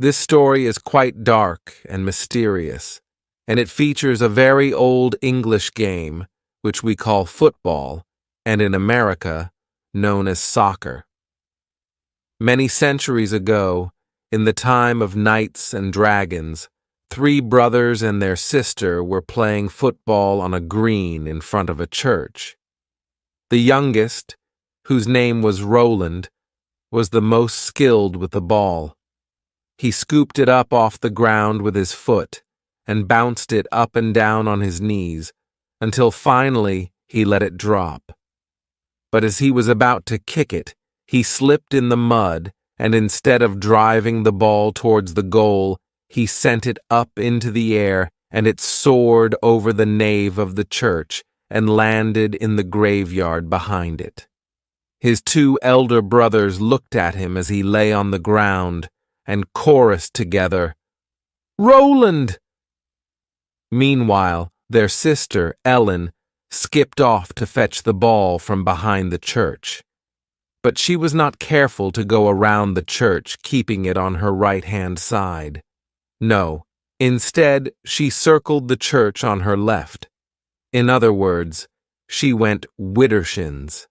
This story is quite dark and mysterious, and it features a very old English game, which we call football, and in America, known as soccer. Many centuries ago, in the time of knights and dragons, 3 brothers and their sister were playing football on a green in front of a church. The youngest, whose name was Roland, was the most skilled with the ball. He scooped it up off the ground with his foot and bounced it up and down on his knees until finally he let it drop. But as he was about to kick it, he slipped in the mud, and instead of driving the ball towards the goal, he sent it up into the air, and it soared over the nave of the church and landed in the graveyard behind it. His 2 elder brothers looked at him as he lay on the ground and chorused together, "Roland!" Meanwhile, their sister, Ellen, skipped off to fetch the ball from behind the church. But she was not careful to go around the church, keeping it on her right-hand side. No, instead, she circled the church on her left. In other words, she went widdershins.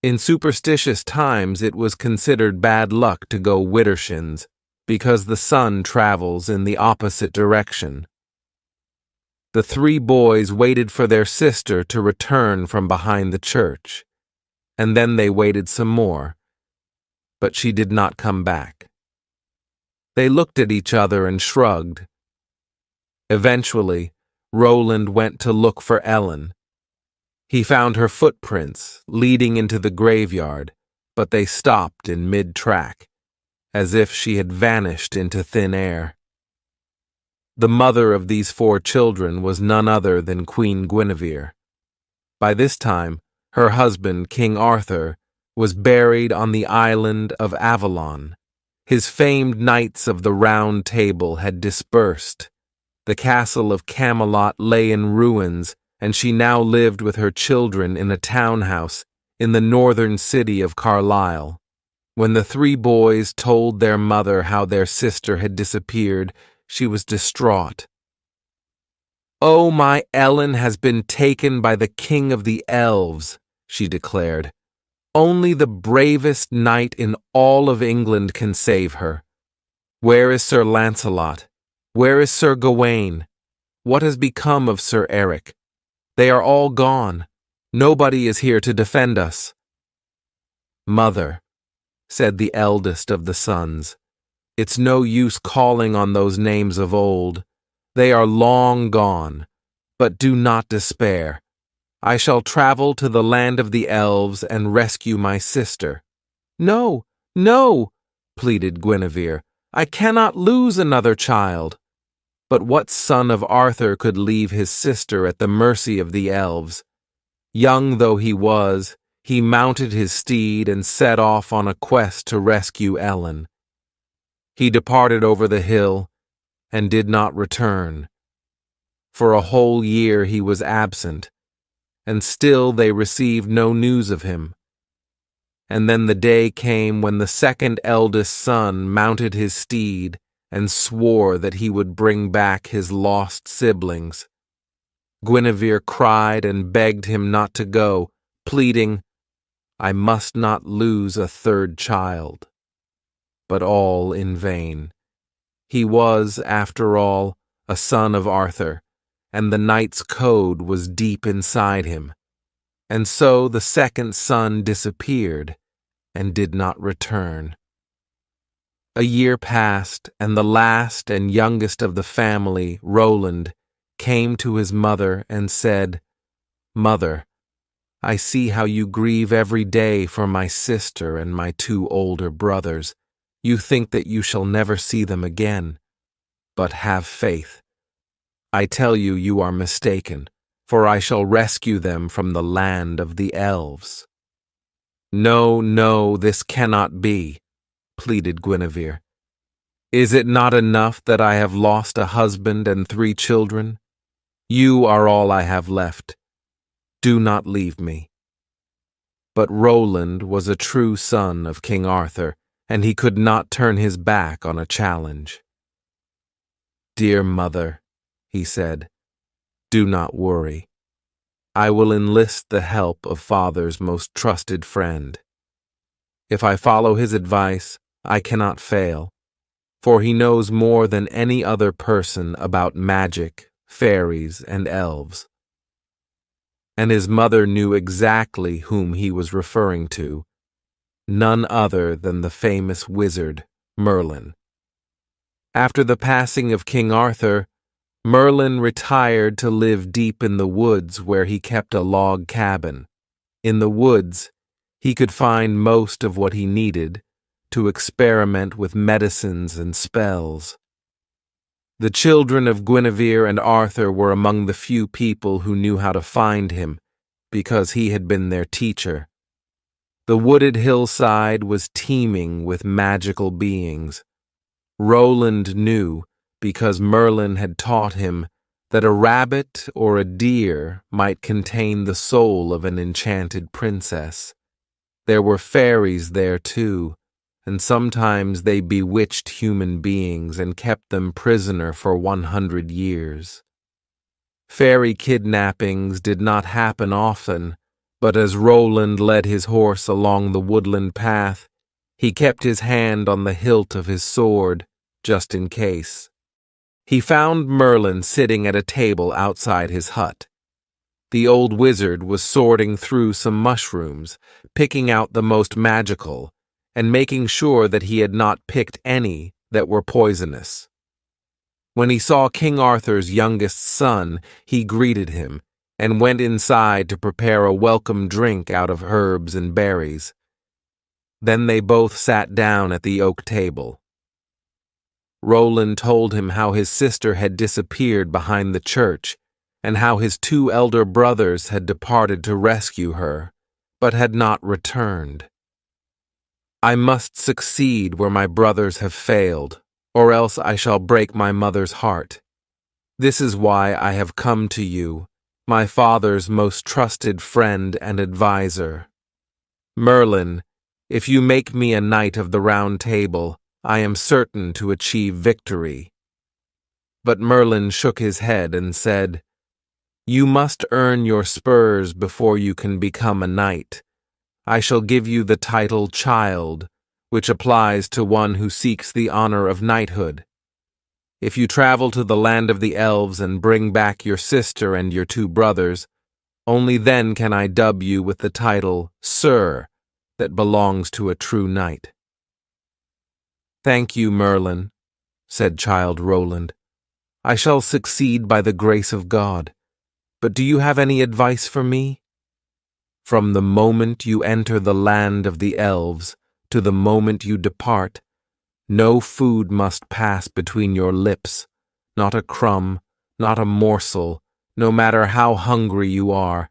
In superstitious times, it was considered bad luck to go widdershins because the sun travels in the opposite direction. The 3 boys waited for their sister to return from behind the church, and then they waited some more, but she did not come back. They looked at each other and shrugged. Eventually, Roland went to look for Ellen. He found her footprints leading into the graveyard, but they stopped in mid-track, as if she had vanished into thin air. The mother of these 4 children was none other than Queen Guinevere. By this time, her husband, King Arthur, was buried on the island of Avalon. His famed knights of the Round Table had dispersed. The castle of Camelot lay in ruins, and she now lived with her children in a townhouse in the northern city of Carlisle. When the 3 boys told their mother how their sister had disappeared, she was distraught. "Oh, my Ellen has been taken by the King of the Elves," she declared. "Only the bravest knight in all of England can save her. Where is Sir Lancelot? Where is Sir Gawain? What has become of Sir Eric? They are all gone. Nobody is here to defend us." "Mother," said the eldest of the sons, "it's no use calling on those names of old. They are long gone, but do not despair. I shall travel to the land of the elves and rescue my sister." "No, no," pleaded Guinevere. "I cannot lose another child." But what son of Arthur could leave his sister at the mercy of the elves? Young though he was, he mounted his steed and set off on a quest to rescue Ellen. He departed over the hill and did not return. For a whole year he was absent, and still they received no news of him. And then the day came when the second eldest son mounted his steed and swore that he would bring back his lost siblings. Guinevere cried and begged him not to go, pleading, "I must not lose a 3rd child." But all in vain. He was, after all, a son of Arthur, and the knight's code was deep inside him. And so the second son disappeared and did not return. A year passed, and the last and youngest of the family, Roland, came to his mother and said, "Mother, I see how you grieve every day for my sister and my 2 older brothers. You think that you shall never see them again. But have faith. I tell you, you are mistaken, for I shall rescue them from the land of the elves." "No, no, this cannot be," pleaded Guinevere. "Is it not enough that I have lost a husband and 3 children? You are all I have left. Do not leave me." But Roland was a true son of King Arthur, and he could not turn his back on a challenge. "Dear mother," he said, "do not worry. I will enlist the help of father's most trusted friend. If I follow his advice, I cannot fail, for he knows more than any other person about magic, fairies, and elves." And his mother knew exactly whom he was referring to, none other than the famous wizard, Merlin. After the passing of King Arthur, Merlin retired to live deep in the woods where he kept a log cabin. In the woods, he could find most of what he needed to experiment with medicines and spells. The children of Guinevere and Arthur were among the few people who knew how to find him, because he had been their teacher. The wooded hillside was teeming with magical beings. Roland knew, because Merlin had taught him, that a rabbit or a deer might contain the soul of an enchanted princess. There were fairies there too, and sometimes they bewitched human beings and kept them prisoner for 100 years. Fairy kidnappings did not happen often, but as Roland led his horse along the woodland path, he kept his hand on the hilt of his sword, just in case. He found Merlin sitting at a table outside his hut. The old wizard was sorting through some mushrooms, picking out the most magical, and making sure that he had not picked any that were poisonous. When he saw King Arthur's youngest son, he greeted him, and went inside to prepare a welcome drink out of herbs and berries. Then they both sat down at the oak table. Roland told him how his sister had disappeared behind the church, and how his 2 elder brothers had departed to rescue her, but had not returned. "I must succeed where my brothers have failed, or else I shall break my mother's heart. This is why I have come to you, my father's most trusted friend and adviser. Merlin, if you make me a knight of the Round Table, I am certain to achieve victory." But Merlin shook his head and said, "You must earn your spurs before you can become a knight. I shall give you the title Child, which applies to one who seeks the honor of knighthood. If you travel to the land of the elves and bring back your sister and your 2 brothers, only then can I dub you with the title Sir that belongs to a true knight." "Thank you, Merlin," said Child Roland. "I shall succeed by the grace of God. But do you have any advice for me? From the moment you enter the land of the elves to the moment you depart, no food must pass between your lips, not a crumb, not a morsel, no matter how hungry you are.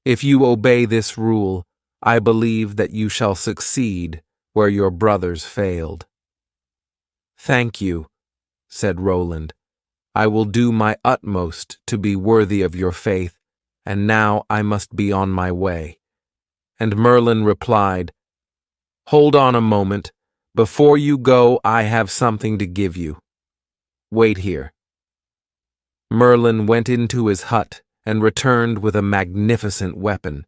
If you obey this rule, I believe that you shall succeed where your brothers failed." "Thank you," said Roland. "I will do my utmost to be worthy of your faith, and now I must be on my way." And Merlin replied, "Hold on a moment. Before you go, I have something to give you. Wait here." Merlin went into his hut and returned with a magnificent weapon.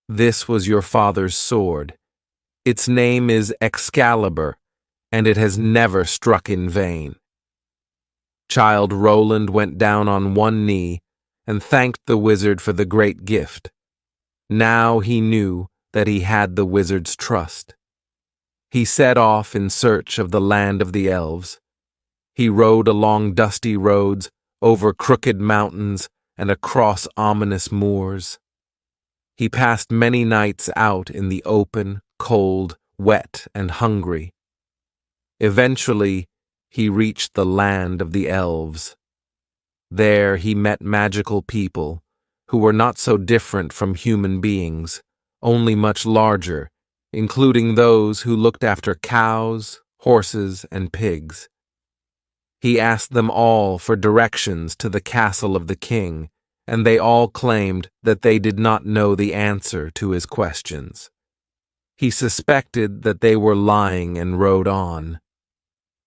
"This was your father's sword. Its name is Excalibur, and it has never struck in vain." Child Roland went down on one knee and thanked the wizard for the great gift. Now he knew that he had the wizard's trust. He set off in search of the land of the elves. He rode along dusty roads, over crooked mountains, and across ominous moors. He passed many nights out in the open, cold, wet, and hungry. Eventually, he reached the land of the elves. There he met magical people who were not so different from human beings, only much larger, including those who looked after cows, horses, and pigs. He asked them all for directions to the castle of the king, and they all claimed that they did not know the answer to his questions. He suspected that they were lying and rode on.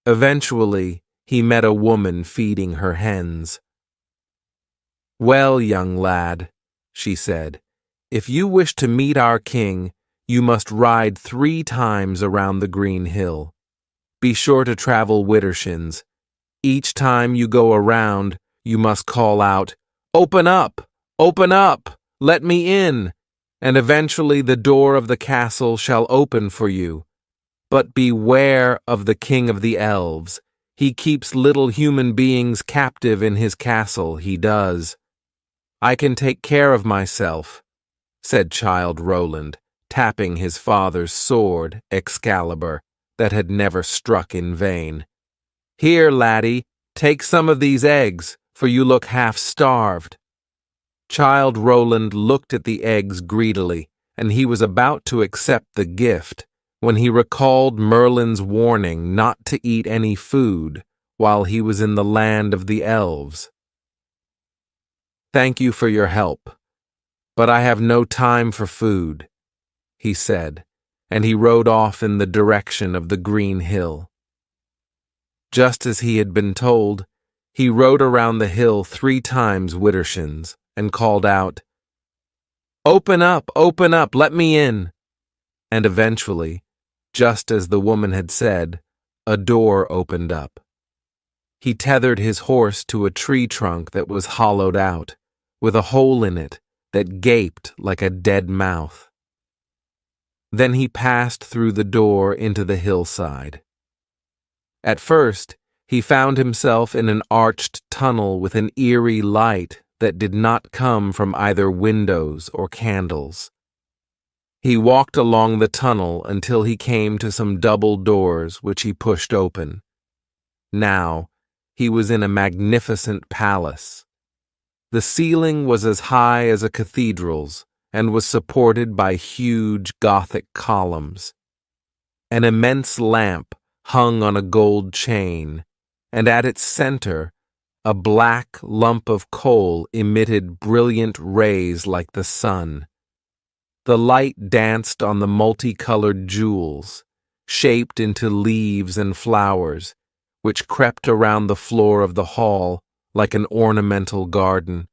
Eventually, he met a woman feeding her hens. "Well, young lad," she said, "if you wish to meet our king, you must ride 3 times around the green hill. Be sure to travel widdershins. Each time you go around, you must call out, 'Open up! Open up! Let me in!' And eventually the door of the castle shall open for you. But beware of the king of the elves. He keeps little human beings captive in his castle, he does." "I can take care of myself," said Childe Roland, tapping his father's sword, Excalibur, that had never struck in vain. "Here, laddie, take some of these eggs, for you look half-starved." Childe Roland looked at the eggs greedily, and he was about to accept the gift when he recalled Merlin's warning not to eat any food while he was in the land of the elves. "Thank you for your help, but I have no time for food," he said, and he rode off in the direction of the green hill. Just as he had been told, he rode around the hill 3 times widdershins and called out, "Open up, let me in!" And eventually, just as the woman had said, a door opened up. He tethered his horse to a tree trunk that was hollowed out, with a hole in it that gaped like a dead mouth. Then he passed through the door into the hillside. At first, he found himself in an arched tunnel with an eerie light that did not come from either windows or candles. He walked along the tunnel until he came to some double doors which he pushed open. Now, he was in a magnificent palace. The ceiling was as high as a cathedral's and was supported by huge Gothic columns. An immense lamp hung on a gold chain, and at its center, a black lump of coal emitted brilliant rays like the sun. The light danced on the multicolored jewels, shaped into leaves and flowers, which crept around the floor of the hall like an ornamental garden.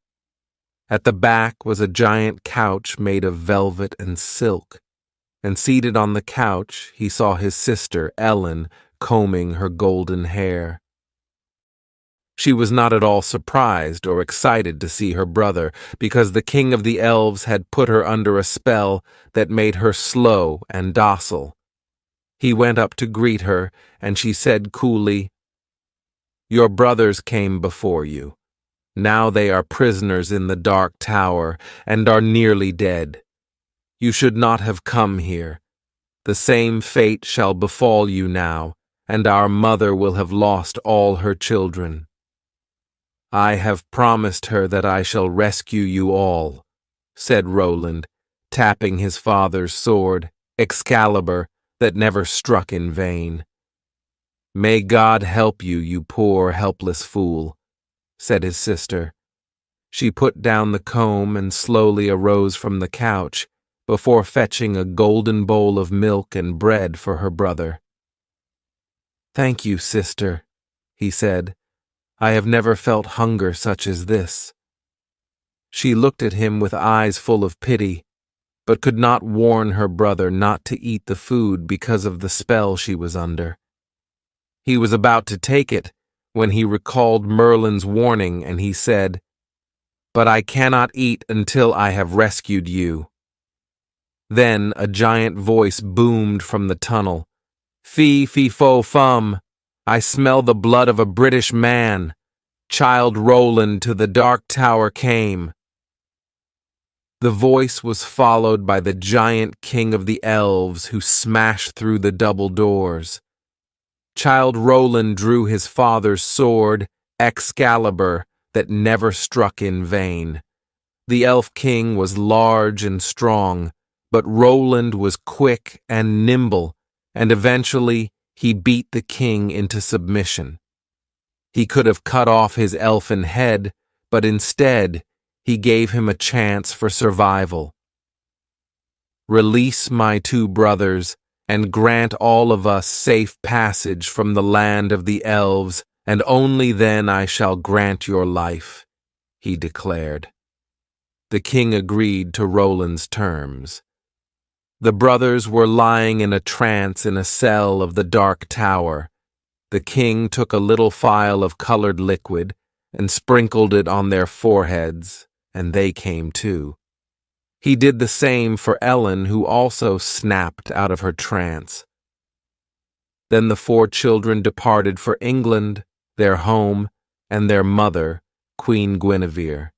At the back was a giant couch made of velvet and silk, and seated on the couch he saw his sister, Ellen, combing her golden hair. She was not at all surprised or excited to see her brother, because the king of the elves had put her under a spell that made her slow and docile. He went up to greet her, and she said coolly, "Your brothers came before you. Now they are prisoners in the dark tower and are nearly dead. You should not have come here. The same fate shall befall you now, and our mother will have lost all her children. I have promised her that I shall rescue you all," said Roland, tapping his father's sword, Excalibur, that never struck in vain. "May God help you, you poor, helpless fool," said his sister. She put down the comb and slowly arose from the couch before fetching a golden bowl of milk and bread for her brother. "Thank you, sister," he said. "I have never felt hunger such as this." She looked at him with eyes full of pity, but could not warn her brother not to eat the food because of the spell she was under. He was about to take it when he recalled Merlin's warning, and he said, "But I cannot eat until I have rescued you." Then a giant voice boomed from the tunnel. "Fee, fee, fo, fum! I smell the blood of a British man. Childe Roland to the dark tower came." The voice was followed by the giant king of the elves who smashed through the double doors. Childe Roland drew his father's sword, Excalibur, that never struck in vain. The elf king was large and strong, but Roland was quick and nimble, and eventually he beat the king into submission. He could have cut off his elfin head, but instead he gave him a chance for survival. Release my two brothers, and grant all of us safe passage from the land of the elves, and only then I shall grant your life," he declared. The king agreed to Roland's terms. The brothers were lying in a trance in a cell of the dark tower. The king took a little phial of colored liquid and sprinkled it on their foreheads, and they came to. He did the same for Ellen, who also snapped out of her trance. Then the four children departed for England, their home, and their mother, Queen Guinevere.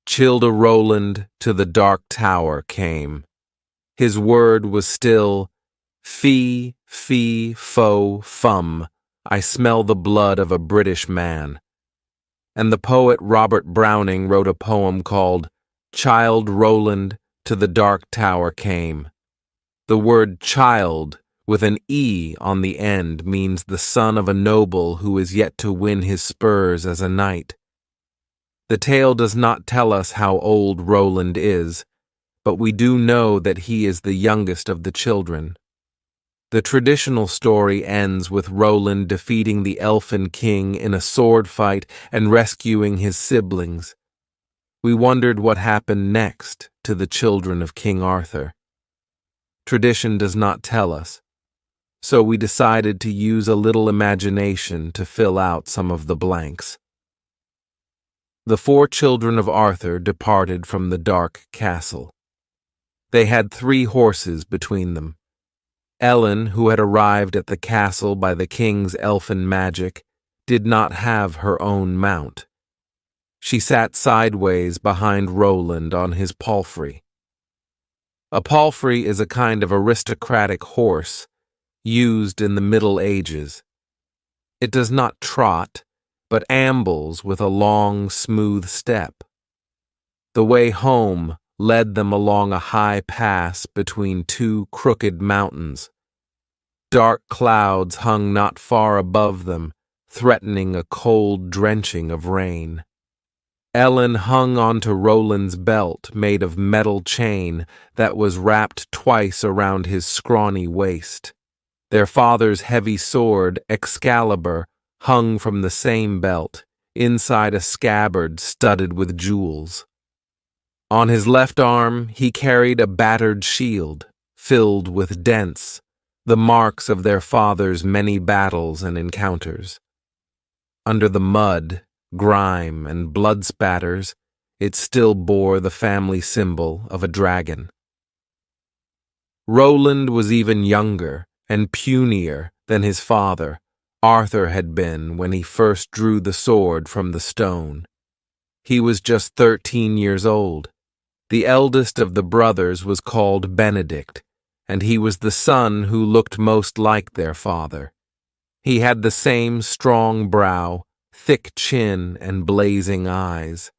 Childe Roland to the dark tower came. His word was still, "Fee, fee, fo, fum, I smell the blood of a British man." And the poet Robert Browning wrote a poem called "Childe Roland to the dark tower came." The word child with an E on the end means the son of a noble who is yet to win his spurs as a knight. The tale does not tell us how old Roland is, but we do know that he is the youngest of the children. The traditional story ends with Roland defeating the Elfin King in a sword fight and rescuing his siblings. We wondered what happened next to the children of King Arthur. Tradition does not tell us, so we decided to use a little imagination to fill out some of the blanks. The four children of Arthur departed from the dark castle. They had 3 horses between them. Ellen, who had arrived at the castle by the king's elfin magic, did not have her own mount. She sat sideways behind Roland on his palfrey. A palfrey is a kind of aristocratic horse used in the Middle Ages. It does not trot, but ambles with a long, smooth step. The way home led them along a high pass between 2 crooked mountains. Dark clouds hung not far above them, threatening a cold drenching of rain. Ellen hung onto Roland's belt made of metal chain that was wrapped twice around his scrawny waist. Their father's heavy sword, Excalibur, hung from the same belt, inside a scabbard studded with jewels. On his left arm, he carried a battered shield, filled with dents, the marks of their father's many battles and encounters. Under the mud, grime, and blood spatters, it still bore the family symbol of a dragon. Roland was even younger and punier than his father, Arthur, had been when he first drew the sword from the stone. He was just 13 years old. The eldest of the brothers was called Benedict, and he was the son who looked most like their father. He had the same strong brow, thick chin, and blazing eyes.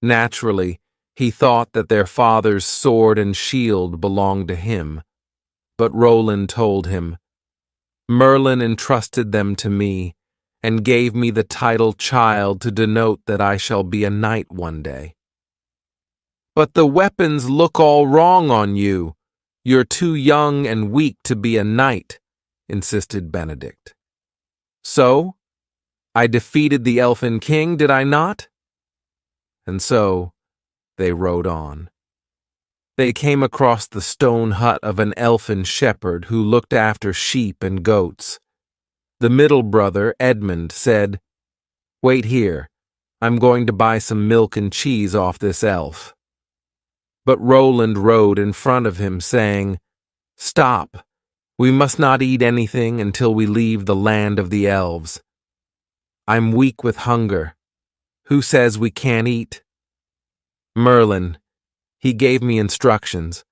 Naturally, he thought that their father's sword and shield belonged to him, but Roland told him, "Merlin entrusted them to me, and gave me the title child to denote that I shall be a knight one day." "But the weapons look all wrong on you. You're too young and weak to be a knight," insisted Benedict. "So, I defeated the Elfin King, did I not?" And so, they rode on. They came across the stone hut of an elfin shepherd who looked after sheep and goats. The middle brother, Edmund, said, "Wait here. I'm going to buy some milk and cheese off this elf." But Roland rode in front of him, saying, "Stop. We must not eat anything until we leave the land of the elves. I'm weak with hunger. Who says we can't eat?" "Merlin. He gave me instructions.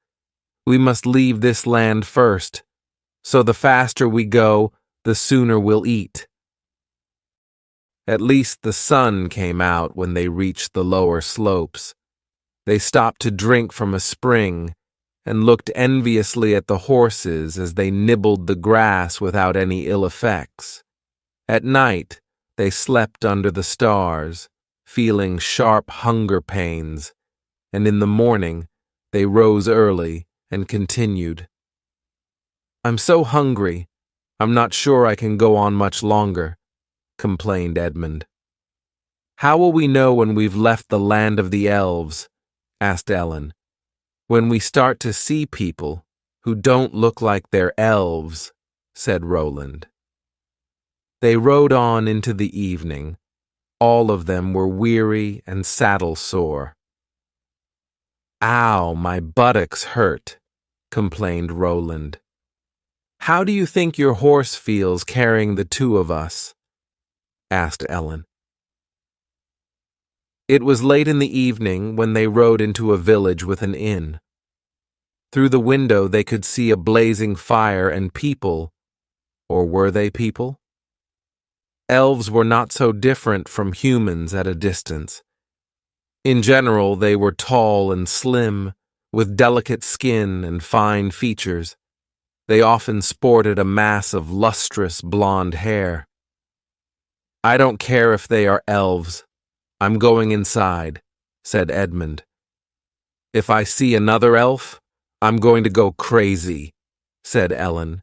We must leave this land first, so the faster we go, the sooner we'll eat." At least the sun came out when they reached the lower slopes. They stopped to drink from a spring and looked enviously at the horses as they nibbled the grass without any ill effects. At night, they slept under the stars, feeling sharp hunger pains, and in the morning they rose early and continued. "I'm so hungry, I'm not sure I can go on much longer," complained Edmund. "How will we know when we've left the land of the elves?" asked Ellen. "When we start to see people who don't look like they're elves," said Roland. They rode on into the evening. All of them were weary and saddle-sore. "Ow, my buttocks hurt," complained Roland. "How do you think your horse feels carrying the two of us?" asked Ellen. It was late in the evening when they rode into a village with an inn. Through the window they could see a blazing fire and people, or were they people? Elves were not so different from humans at a distance. In general, they were tall and slim, with delicate skin and fine features. They often sported a mass of lustrous blonde hair. "I don't care if they are elves. I'm going inside," said Edmund. "If I see another elf, I'm going to go crazy," said Ellen.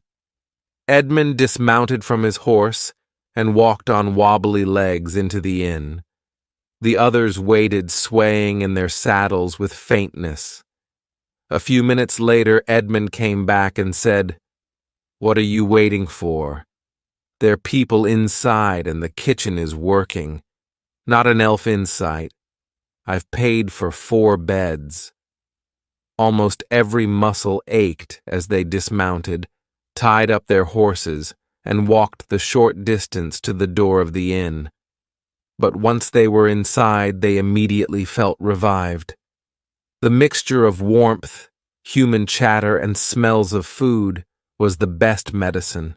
Edmund dismounted from his horse and walked on wobbly legs into the inn. The others waited, swaying in their saddles with faintness. A few minutes later, Edmund came back and said, "What are you waiting for? There are people inside and the kitchen is working. Not an elf in sight. I've paid for 4 beds." Almost every muscle ached as they dismounted, tied up their horses, and walked the short distance to the door of the inn. But once they were inside, they immediately felt revived. The mixture of warmth, human chatter, and smells of food was the best medicine.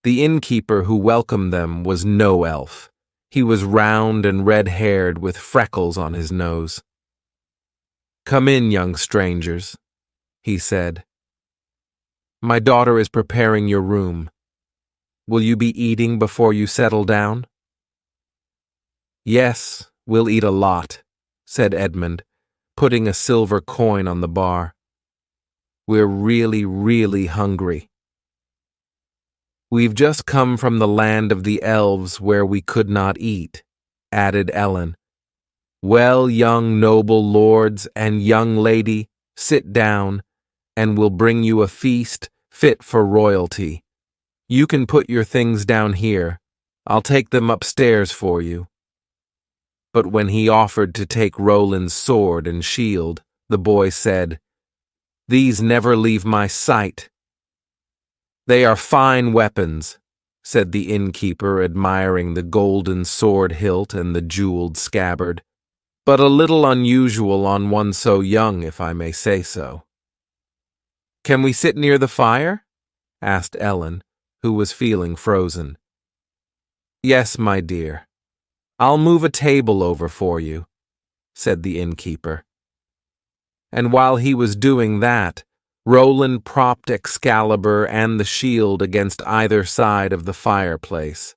The innkeeper who welcomed them was no elf. He was round and red-haired with freckles on his nose. "Come in, young strangers," he said. "My daughter is preparing your room. Will you be eating before you settle down?" "Yes, we'll eat a lot," said Edmund, putting a silver coin on the bar. "We're really, really hungry." "We've just come from the land of the elves where we could not eat," added Ellen. "Well, young noble lords and young lady, sit down, and we'll bring you a feast fit for royalty. You can put your things down here. I'll take them upstairs for you." But when he offered to take Roland's sword and shield, the boy said, "These never leave my sight." "They are fine weapons," said the innkeeper, admiring the golden sword hilt and the jeweled scabbard, "but a little unusual on one so young, if I may say so." "Can we sit near the fire?" asked Ellen, who was feeling frozen. "Yes, my dear. I'll move a table over for you," said the innkeeper. And while he was doing that, Roland propped Excalibur and the shield against either side of the fireplace.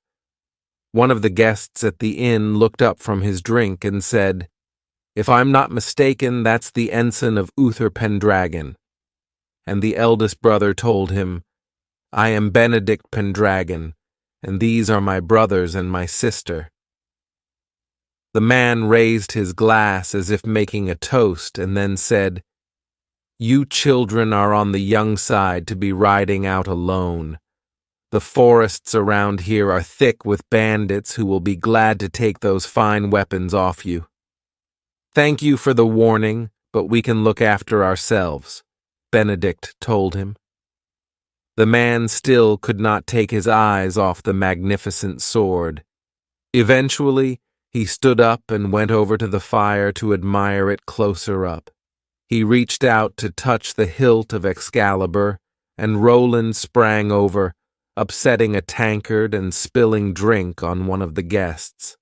One of the guests at the inn looked up from his drink and said, "If I'm not mistaken, that's the ensign of Uther Pendragon." And the eldest brother told him, "I am Benedict Pendragon, and these are my brothers and my sister." The man raised his glass as if making a toast and then said, "You children are on the young side to be riding out alone. The forests around here are thick with bandits who will be glad to take those fine weapons off you. Thank you for the warning, but we can look after ourselves," Benedict told him. The man still could not take his eyes off the magnificent sword. Eventually, he stood up and went over to the fire to admire it closer up. He reached out to touch the hilt of Excalibur, and Roland sprang over, upsetting a tankard and spilling drink on one of the guests.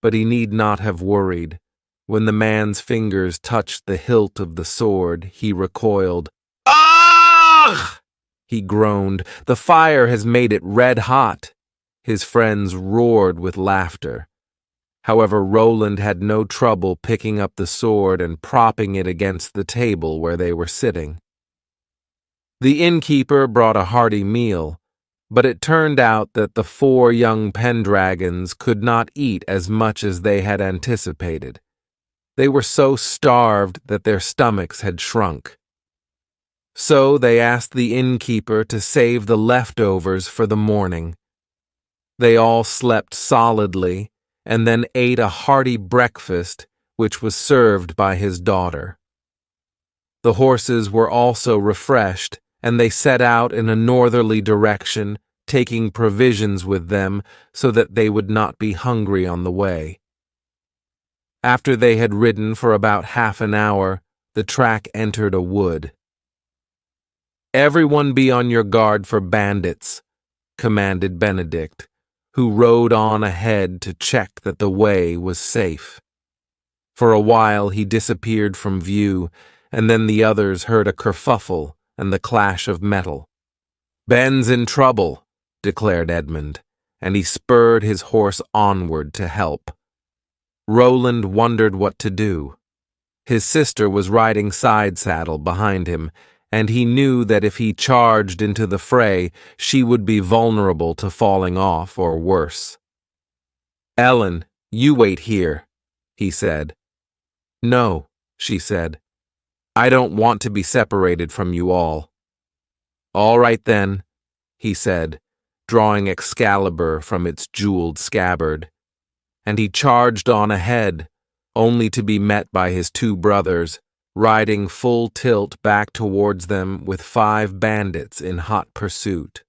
But he need not have worried. When the man's fingers touched the hilt of the sword, he recoiled. "Ah!" he groaned. "The fire has made it red hot." His friends roared with laughter. However, Roland had no trouble picking up the sword and propping it against the table where they were sitting. The innkeeper brought a hearty meal, but it turned out that the 4 young Pendragons could not eat as much as they had anticipated. They were so starved that their stomachs had shrunk. So they asked the innkeeper to save the leftovers for the morning. They all slept solidly and then ate a hearty breakfast, which was served by his daughter. The horses were also refreshed, and they set out in a northerly direction, taking provisions with them so that they would not be hungry on the way. After they had ridden for about half an hour, the track entered a wood. "Everyone be on your guard for bandits," commanded Benedict, who rode on ahead to check that the way was safe. For a while he disappeared from view, and then the others heard a kerfuffle and the clash of metal. "Ben's in trouble," declared Edmund, and he spurred his horse onward to help. Roland wondered what to do. His sister was riding side saddle behind him, and he knew that if he charged into the fray, she would be vulnerable to falling off or worse. "Ellen, you wait here," he said. "No," she said. "I don't want to be separated from you all." "All right then," he said, drawing Excalibur from its jeweled scabbard. And he charged on ahead, only to be met by his 2 brothers, riding full tilt back towards them with 5 bandits in hot pursuit.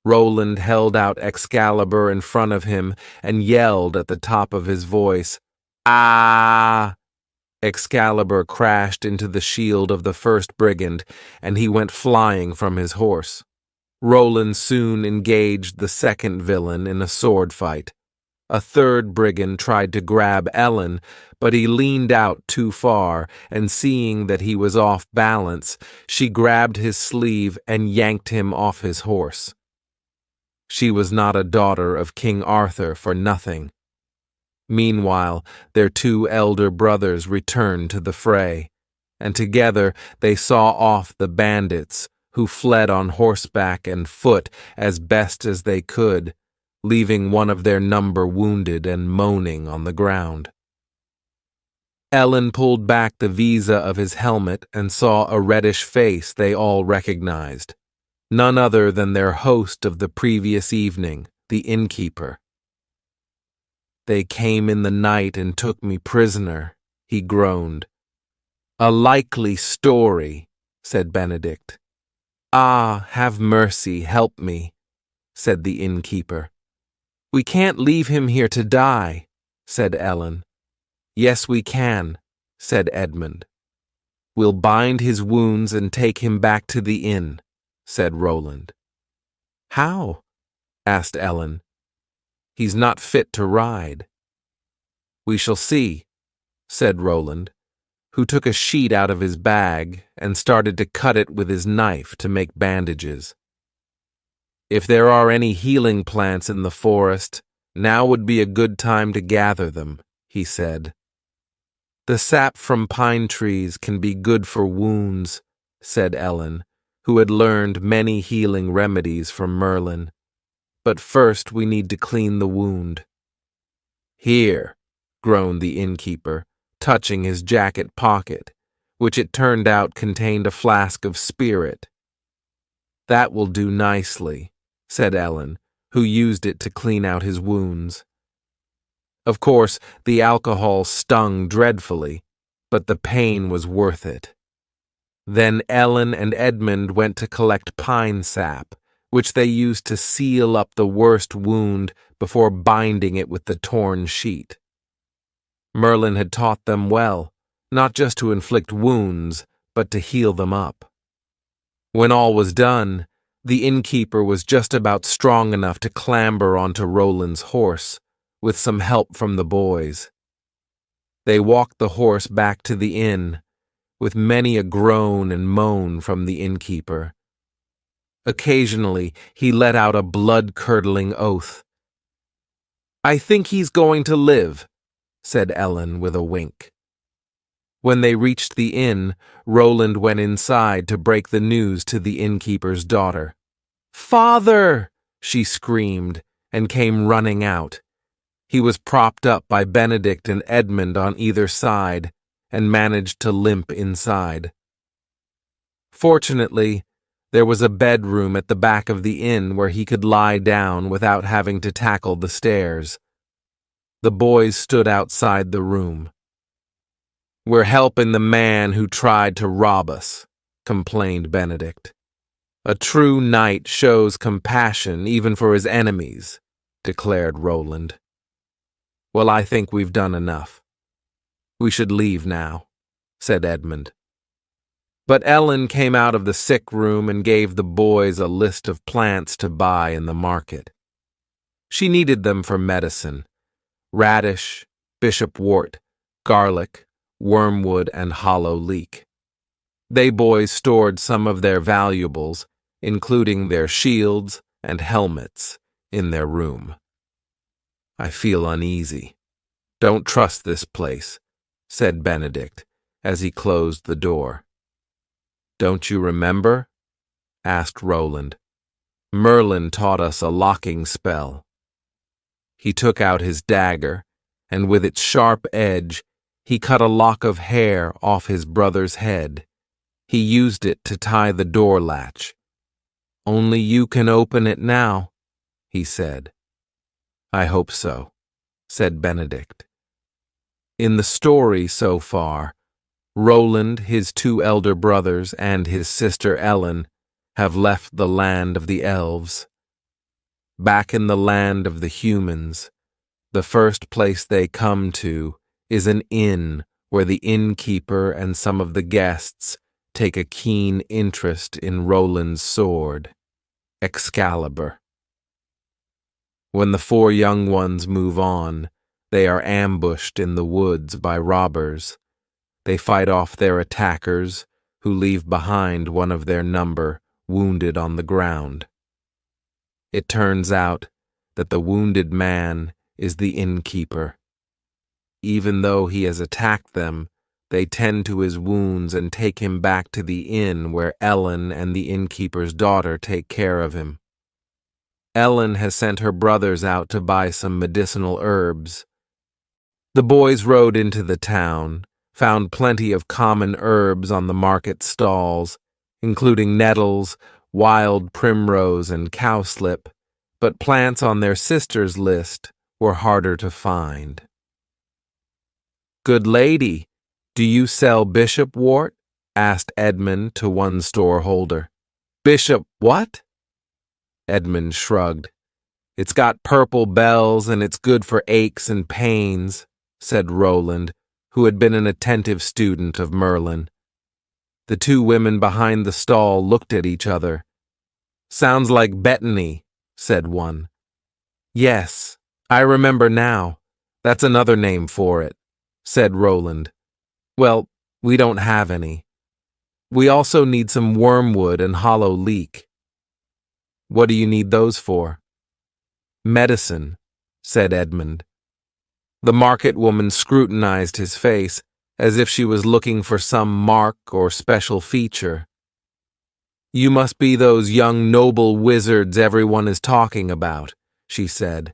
Roland held out Excalibur in front of him and yelled at the top of his voice, "Ah!" Excalibur crashed into the shield of the first brigand, and he went flying from his horse. Roland soon engaged the second villain in a sword fight. A third brigand tried to grab Ellen, but he leaned out too far, and seeing that he was off balance, she grabbed his sleeve and yanked him off his horse. She was not a daughter of King Arthur for nothing. Meanwhile, their 2 elder brothers returned to the fray, and together they saw off the bandits, who fled on horseback and foot as best as they could, leaving one of their number wounded and moaning on the ground. Ellen pulled back the visa of his helmet and saw a reddish face they all recognized, none other than their host of the previous evening, the innkeeper. "They came in the night and took me prisoner," he groaned. "A likely story," said Benedict. "Ah, have mercy, help me," said the innkeeper. "We can't leave him here to die," said Ellen. "Yes, we can," said Edmund. "We'll bind his wounds and take him back to the inn," said Roland. "How?" asked Ellen. "He's not fit to ride." "We shall see," said Roland, who took a sheet out of his bag and started to cut it with his knife to make bandages. "If there are any healing plants in the forest, now would be a good time to gather them," he said. "The sap from pine trees can be good for wounds," said Ellen, who had learned many healing remedies from Merlin. "But first we need to clean the wound." "Here," groaned the innkeeper, touching his jacket pocket, which it turned out contained a flask of spirit. "That will do nicely," said Ellen, who used it to clean out his wounds. Of course, the alcohol stung dreadfully, but the pain was worth it. Then Ellen and Edmund went to collect pine sap, which they used to seal up the worst wound before binding it with the torn sheet. Merlin had taught them well, not just to inflict wounds, but to heal them up. When all was done, the innkeeper was just about strong enough to clamber onto Roland's horse, with some help from the boys. They walked the horse back to the inn, with many a groan and moan from the innkeeper. Occasionally, he let out a blood-curdling oath. I think he's going to live, said Ellen with a wink. When they reached the inn, Roland went inside to break the news to the innkeeper's daughter. "Father!" she screamed and came running out. He was propped up by Benedict and Edmund on either side and managed to limp inside. Fortunately, there was a bedroom at the back of the inn where he could lie down without having to tackle the stairs. The boys stood outside the room. "We're helping the man who tried to rob us," complained Benedict. "A true knight shows compassion even for his enemies," declared Roland. "Well, I think we've done enough. We should leave now," said Edmund. But Ellen came out of the sick room and gave the boys a list of plants to buy in the market. She needed them for medicine: radish, bishopwort, garlic, wormwood, and hollow leek. They boys stored some of their valuables, including their shields and helmets, in their room. "I feel uneasy. Don't trust this place," said Benedict as he closed the door. "Don't you remember?" asked Roland. "Merlin taught us a locking spell." He took out his dagger, and with its sharp edge, he cut a lock of hair off his brother's head. He used it to tie the door latch. "Only you can open it now," he said. "I hope so," said Benedict. In the story so far, Roland, his two elder brothers, and his sister Ellen have left the land of the elves. Back in the land of the humans, the first place they come to is an inn where the innkeeper and some of the guests take a keen interest in Roland's sword, Excalibur. When the four young ones move on, they are ambushed in the woods by robbers. They fight off their attackers, who leave behind one of their number wounded on the ground. It turns out that the wounded man is the innkeeper. Even though he has attacked them, they tend to his wounds and take him back to the inn where Ellen and the innkeeper's daughter take care of him. Ellen has sent her brothers out to buy some medicinal herbs. The boys rode into the town, found plenty of common herbs on the market stalls, including nettles, wild primrose, and cowslip, but plants on their sister's list were harder to find. "Good lady, do you sell bishopwort?" asked Edmund to one storeholder. "Bishop what?" Edmund shrugged. "It's got purple bells and it's good for aches and pains," said Roland, who had been an attentive student of Merlin. The two women behind the stall looked at each other. "Sounds like Bettany," said one. "Yes, I remember now. That's another name for it," said Roland. "Well, we don't have any. We also need some wormwood and hollow leek." "What do you need those for?" "Medicine," said Edmund. The market woman scrutinized his face as if she was looking for some mark or special feature. "You must be those young noble wizards everyone is talking about," she said.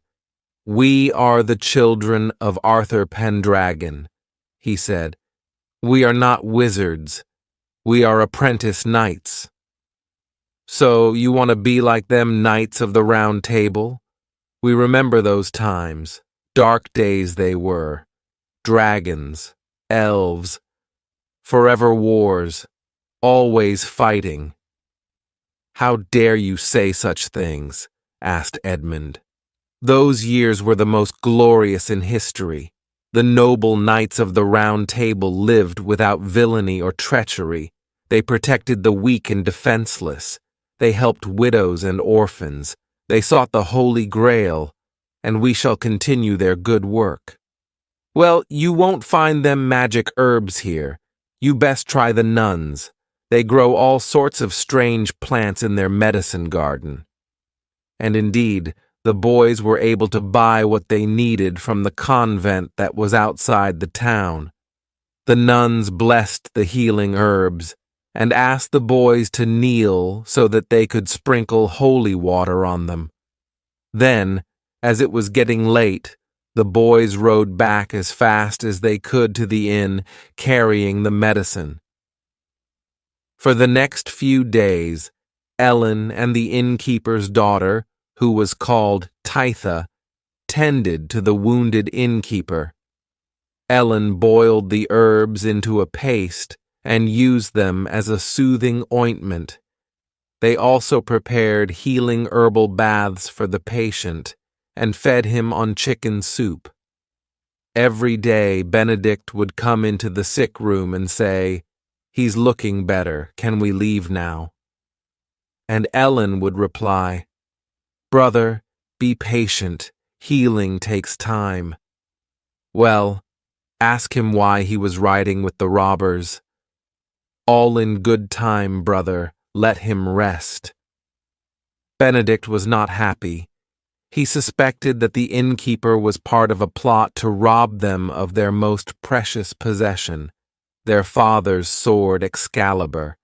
"We are the children of Arthur Pendragon," he said. "We are not wizards. We are apprentice knights." "So you want to be like them knights of the Round Table? We remember those times. Dark days they were. Dragons, elves, forever wars, always fighting." "How dare you say such things?" asked Edmund. "Those years were the most glorious in history. The noble knights of the Round Table lived without villainy or treachery. They protected the weak and defenseless. They helped widows and orphans. They sought the Holy Grail, and we shall continue their good work." "Well, you won't find them magic herbs here. You best try the nuns. They grow all sorts of strange plants in their medicine garden." And indeed, the boys were able to buy what they needed from the convent that was outside the town. The nuns blessed the healing herbs and asked the boys to kneel so that they could sprinkle holy water on them. Then, as it was getting late, the boys rode back as fast as they could to the inn, carrying the medicine. For the next few days, Ellen and the innkeeper's daughter, who was called Titha, tended to the wounded innkeeper. Ellen boiled the herbs into a paste and used them as a soothing ointment. They also prepared healing herbal baths for the patient and fed him on chicken soup. Every day, Benedict would come into the sick room and say, "He's looking better. Can we leave now?" And Ellen would reply, "Brother, be patient. Healing takes time." Well, ask him why he was riding with the robbers. All in good time, brother. Let him rest. Benedict was not happy. He suspected that the innkeeper was part of a plot to rob them of their most precious possession, their father's sword Excalibur.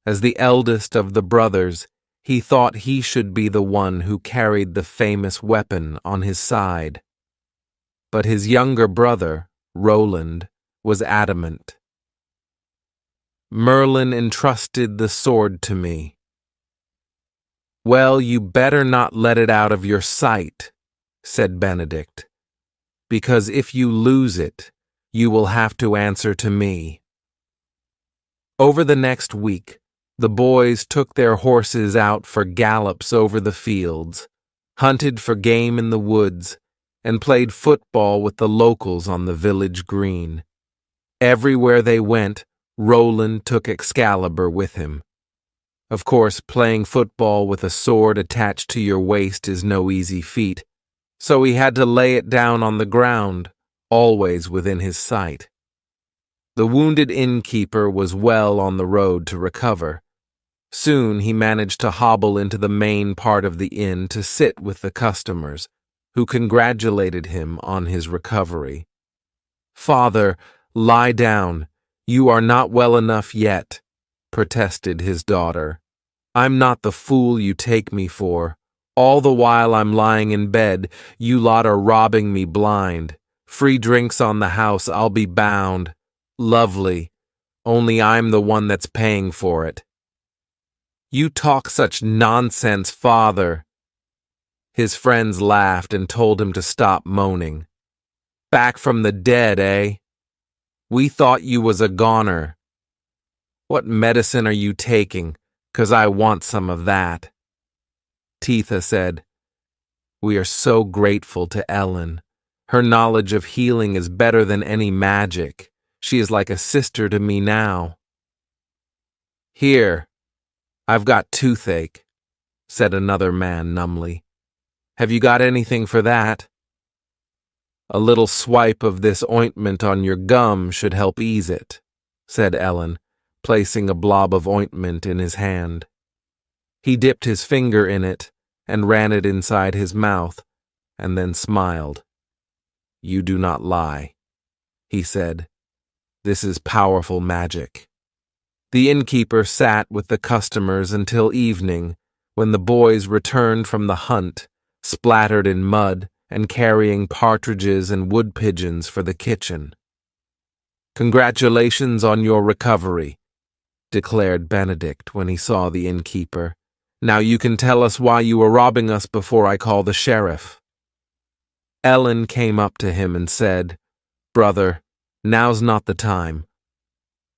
As the eldest of the brothers, he thought he should be the one who carried the famous weapon on his side. But his younger brother, Roland, was adamant. "Merlin entrusted the sword to me." "Well, you better not let it out of your sight," said Benedict, "because if you lose it, you will have to answer to me." Over the next week, the boys took their horses out for gallops over the fields, hunted for game in the woods, and played football with the locals on the village green. Everywhere they went, Roland took Excalibur with him. Of course, playing football with a sword attached to your waist is no easy feat, so he had to lay it down on the ground, always within his sight. The wounded innkeeper was well on the road to recover. Soon he managed to hobble into the main part of the inn to sit with the customers, who congratulated him on his recovery. "Father, lie down. You are not well enough yet," protested his daughter. "I'm not the fool you take me for. All the while I'm lying in bed, you lot are robbing me blind. Free drinks on the house, I'll be bound. Lovely. Only I'm the one that's paying for it." "You talk such nonsense, father." His friends laughed and told him to stop moaning. "Back from the dead, eh? We thought you was a goner. What medicine are you taking? 'Cause I want some of that." Titha said, "We are so grateful to Ellen. Her knowledge of healing is better than any magic. She is like a sister to me now." "Here, I've got toothache," said another man numbly. "Have you got anything for that?" "A little swipe of this ointment on your gum should help ease it," said Ellen, placing a blob of ointment in his hand. He dipped his finger in it and ran it inside his mouth, and then smiled. "You do not lie," he said. "This is powerful magic." The innkeeper sat with the customers until evening, when the boys returned from the hunt, splattered in mud and carrying partridges and wood pigeons for the kitchen. "Congratulations on your recovery," declared Benedict when he saw the innkeeper. "Now you can tell us why you were robbing us before I call the sheriff." Ellen came up to him and said, "Brother, now's not the time."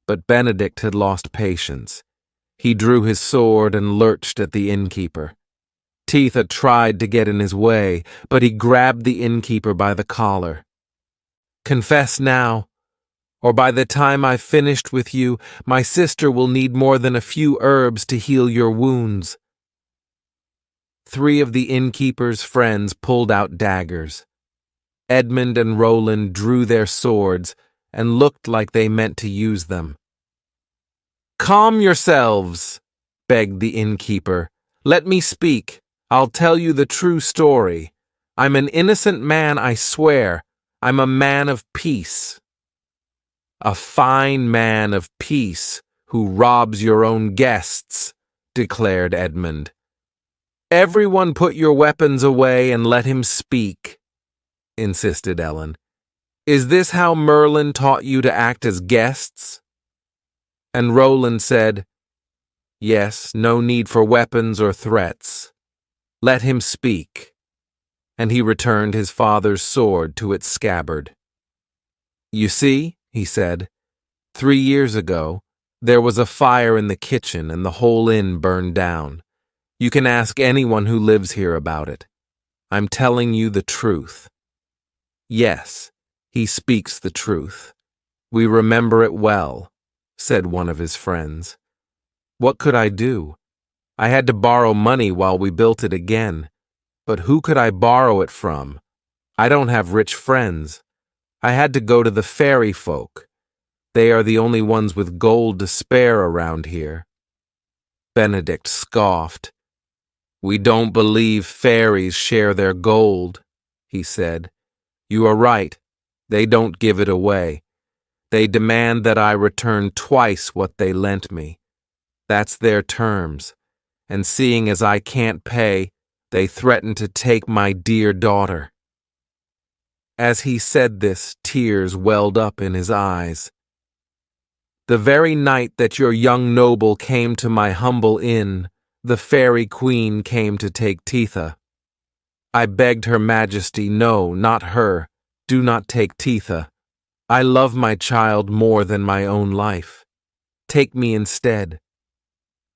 But Benedict had lost patience. He drew his sword and lurched at the innkeeper. Titha tried to get in his way, but he grabbed the innkeeper by the collar. "Confess now, or by the time I've finished with you, my sister will need more than a few herbs to heal your wounds." 3 of the innkeeper's friends pulled out daggers. Edmund and Roland drew their swords and looked like they meant to use them. "Calm yourselves," begged the innkeeper. "Let me speak. I'll tell you the true story. I'm an innocent man, I swear. I'm a man of peace. A fine man of peace who robs your own guests, declared Edmund. Everyone put your weapons away and let him speak, insisted Ellen. Is this how Merlin taught you to act as guests? And Roland said, Yes, no need for weapons or threats. Let him speak. And he returned his father's sword to its scabbard. You see, he said, 3 years ago, there was a fire in the kitchen and the whole inn burned down. You can ask anyone who lives here about it. I'm telling you the truth. Yes, he speaks the truth. We remember it well, said one of his friends. What could I do? I had to borrow money while we built it again. But who could I borrow it from? I don't have rich friends. I had to go to the fairy folk. They are the only ones with gold to spare around here. Benedict scoffed. We don't believe fairies share their gold, he said. You are right. They don't give it away. They demand that I return twice what they lent me. That's their terms. And seeing as I can't pay, they threaten to take my dear daughter. As he said this, tears welled up in his eyes. The very night that your young noble came to my humble inn, the fairy queen came to take Titha. I begged her majesty, no, not her, do not take Titha. I love my child more than my own life. Take me instead.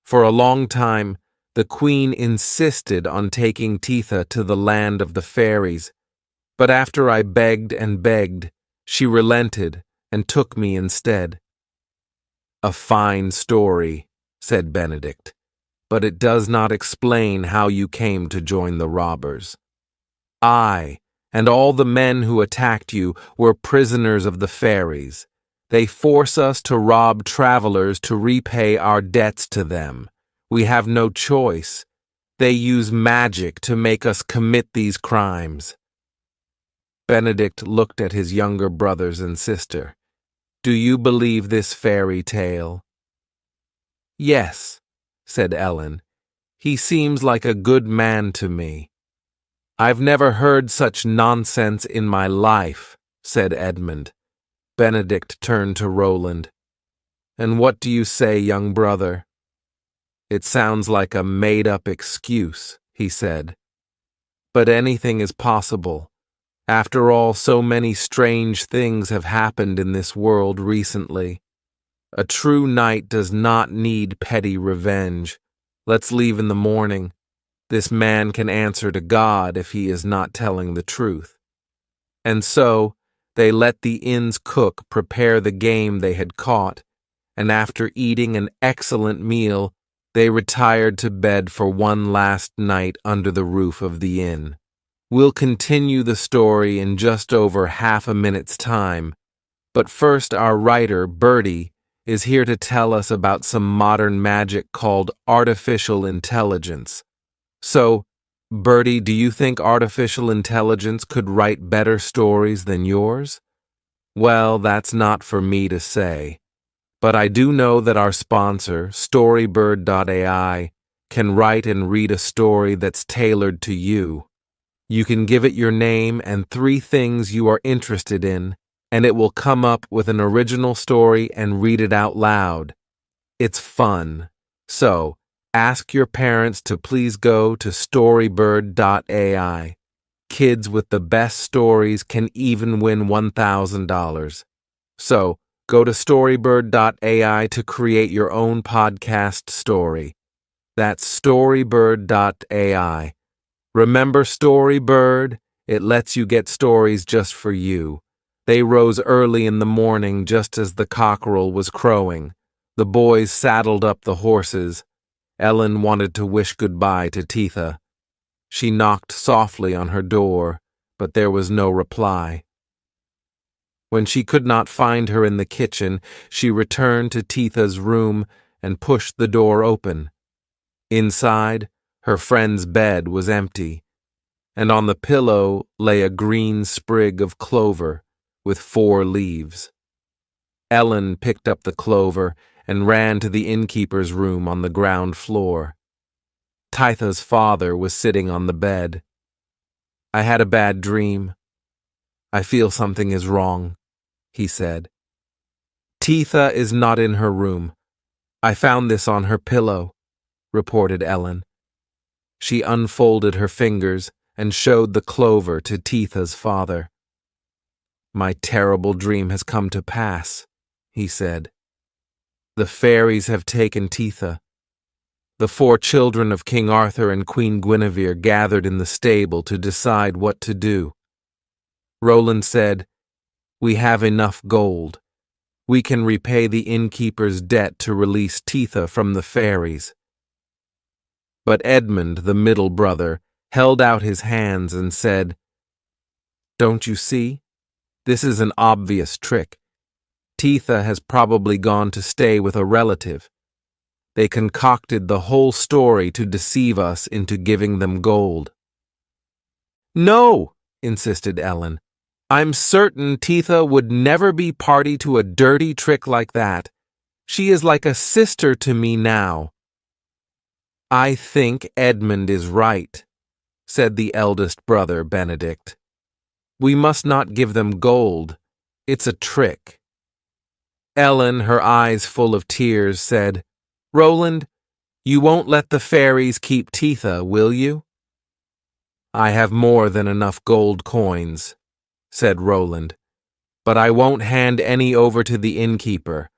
For a long time, the queen insisted on taking Titha to the land of the fairies, but after I begged and begged, she relented and took me instead. A fine story, said Benedict, but it does not explain how you came to join the robbers. I, and all the men who attacked you, were prisoners of the fairies. They force us to rob travelers to repay our debts to them. We have no choice. They use magic to make us commit these crimes. Benedict looked at his younger brothers and sister. Do you believe this fairy tale? Yes, said Ellen. He seems like a good man to me. I've never heard such nonsense in my life, said Edmund. Benedict turned to Roland. And what do you say, young brother? It sounds like a made-up excuse, he said. But anything is possible. After all, so many strange things have happened in this world recently. A true knight does not need petty revenge. Let's leave in the morning. This man can answer to God if he is not telling the truth. And so, they let the inn's cook prepare the game they had caught, and after eating an excellent meal, they retired to bed for one last night under the roof of the inn. We'll continue the story in just over half a minute's time, but first our writer, Bertie, is here to tell us about some modern magic called artificial intelligence. So, Bertie, do you think artificial intelligence could write better stories than yours? Well, that's not for me to say. But I do know that our sponsor, Storybird.ai, can write and read a story that's tailored to you. You can give it your name and 3 things you are interested in, and it will come up with an original story and read it out loud. It's fun. So, ask your parents to please go to Storybird.ai. Kids with the best stories can even win $1,000. So, go to Storybird.ai to create your own podcast story. That's Storybird.ai. Remember Storybird? It lets you get stories just for you. They rose early in the morning just as the cockerel was crowing. The boys saddled up the horses. Ellen wanted to wish goodbye to Titha. She knocked softly on her door, but there was no reply. When she could not find her in the kitchen, she returned to Titha's room and pushed the door open. Inside, Her friend's bed was empty, and on the pillow lay a green sprig of clover with 4 leaves. Ellen picked up the clover and ran to the innkeeper's room on the ground floor. Titha's father was sitting on the bed. "I had a bad dream. I feel something is wrong," he said. "Titha is not in her room. I found this on her pillow," reported Ellen. She unfolded her fingers and showed the clover to Titha's father. "My terrible dream has come to pass," he said. "The fairies have taken Titha." The 4 children of King Arthur and Queen Guinevere gathered in the stable to decide what to do. Roland said, "We have enough gold. We can repay the innkeeper's debt to release Titha from the fairies." But Edmund, the middle brother, held out his hands and said, "Don't you see? This is an obvious trick. Titha has probably gone to stay with a relative. They concocted the whole story to deceive us into giving them gold." "No," insisted Ellen. "I'm certain Titha would never be party to a dirty trick like that. She is like a sister to me now." "I think Edmund is right," said the eldest brother, Benedict. "We must not give them gold. It's a trick." Ellen, her eyes full of tears, said, "Roland, you won't let the fairies keep Titha, will you?" "I have more than enough gold coins," said Roland, "but I won't hand any over to the innkeeper.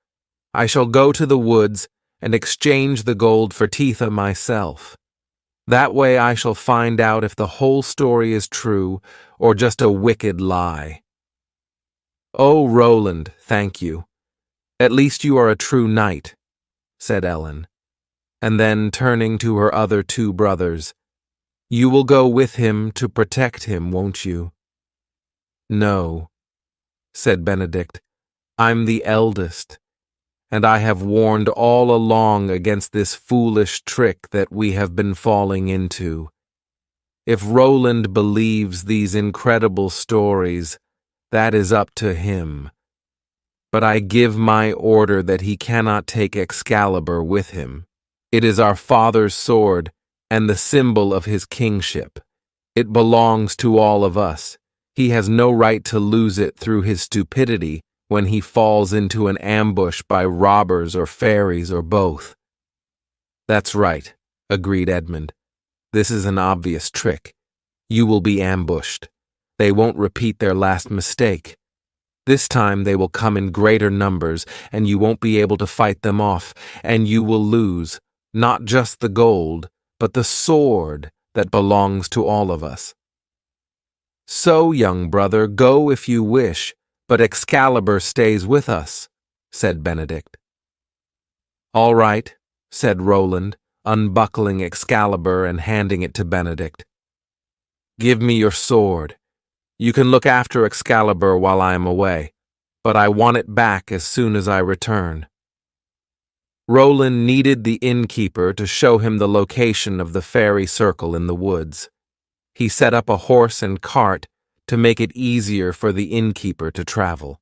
I shall go to the woods and exchange the gold for Titha myself. That way I shall find out if the whole story is true or just a wicked lie." "Oh, Roland, thank you. At least you are a true knight," said Ellen, and then turning to her other 2 brothers, "You will go with him to protect him, won't you?" "No," said Benedict. "I'm the eldest, and I have warned all along against this foolish trick that we have been falling into. If Roland believes these incredible stories, that is up to him. But I give my order that he cannot take Excalibur with him. It is our father's sword and the symbol of his kingship. It belongs to all of us. He has no right to lose it through his stupidity when he falls into an ambush by robbers or fairies or both." "That's right," agreed Edmund. "This is an obvious trick. You will be ambushed. They won't repeat their last mistake. This time they will come in greater numbers, and you won't be able to fight them off, and you will lose, not just the gold, but the sword that belongs to all of us. So, young brother, go if you wish, but Excalibur stays with us," said Benedict. "All right," said Roland, unbuckling Excalibur and handing it to Benedict. "Give me your sword. You can look after Excalibur while I am away, but I want it back as soon as I return." Roland needed the innkeeper to show him the location of the fairy circle in the woods. He set up a horse and cart to make it easier for the innkeeper to travel.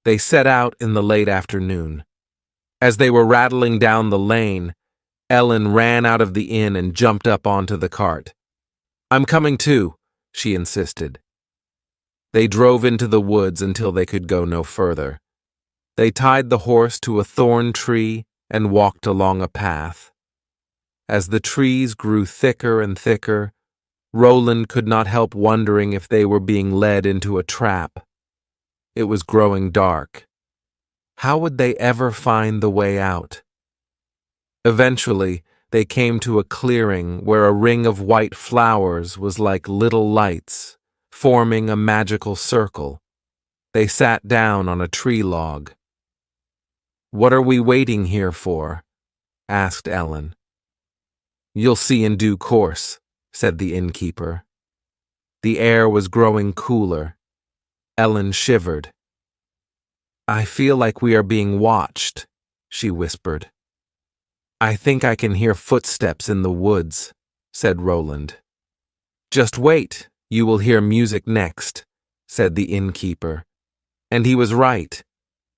They set out in the late afternoon. As they were rattling down the lane, Ellen ran out of the inn and jumped up onto the cart. "I'm coming too," she insisted. They drove into the woods until they could go no further. They tied the horse to a thorn tree and walked along a path. As the trees grew thicker and thicker, Roland could not help wondering if they were being led into a trap. It was growing dark. How would they ever find the way out? Eventually, they came to a clearing where a ring of white flowers was like little lights, forming a magical circle. They sat down on a tree log. "What are we waiting here for?" asked Ellen. "You'll see in due course," said the innkeeper. The air was growing cooler. Ellen shivered. "I feel like we are being watched," she whispered. I think I can hear footsteps in the woods, said Roland. Just wait, you will hear music next, said the innkeeper. And he was right.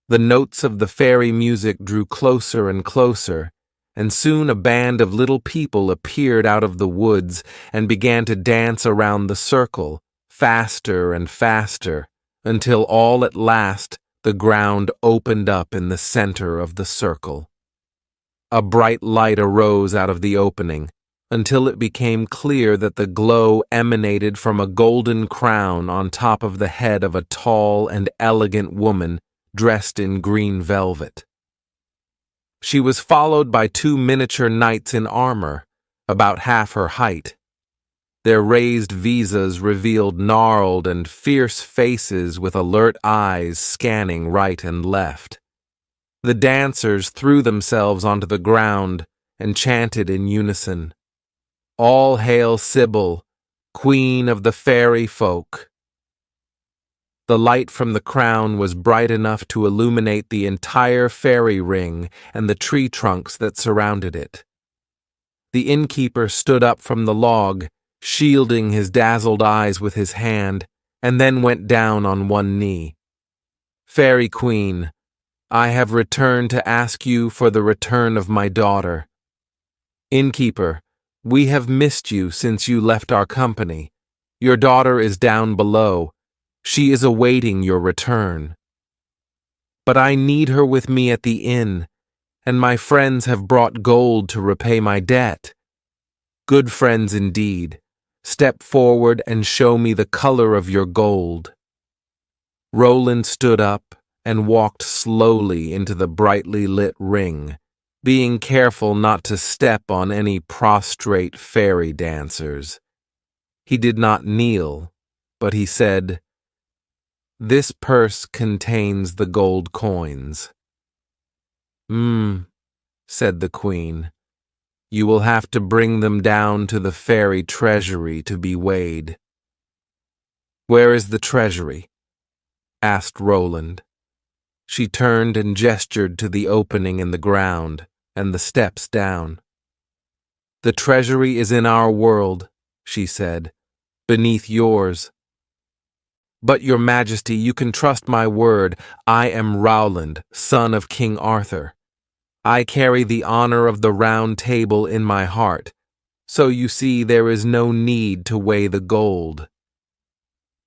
The notes of the fairy music drew closer and closer, and soon a band of little people appeared out of the woods and began to dance around the circle, faster and faster, until all at last the ground opened up in the center of the circle. A bright light arose out of the opening, until it became clear that the glow emanated from a golden crown on top of the head of a tall and elegant woman dressed in green velvet. She was followed by 2 miniature knights in armor, about half her height. Their raised visas revealed gnarled and fierce faces with alert eyes scanning right and left. The dancers threw themselves onto the ground and chanted in unison, "All hail Sybil, Queen of the Fairy Folk." The light from the crown was bright enough to illuminate the entire fairy ring and the tree trunks that surrounded it. The innkeeper stood up from the log, shielding his dazzled eyes with his hand, and then went down on one knee. "Fairy Queen, I have returned to ask you for the return of my daughter. Innkeeper, we have missed you since you left our company. Your daughter is down below. She is awaiting your return. But I need her with me at the inn, and my friends have brought gold to repay my debt. Good friends indeed. Step forward and show me the color of your gold." Roland stood up and walked slowly into the brightly lit ring, being careful not to step on any prostrate fairy dancers. He did not kneel, but he said, "This purse contains the gold coins." Said the queen. "You will have to bring them down to the fairy treasury to be weighed." "Where is the treasury?" asked Roland. She turned and gestured to the opening in the ground and the steps down. "The treasury is in our world," she said, "beneath yours. But, Your Majesty, you can trust my word. I am Rowland, son of King Arthur. I carry the honor of the Round Table in my heart, so you see there is no need to weigh the gold."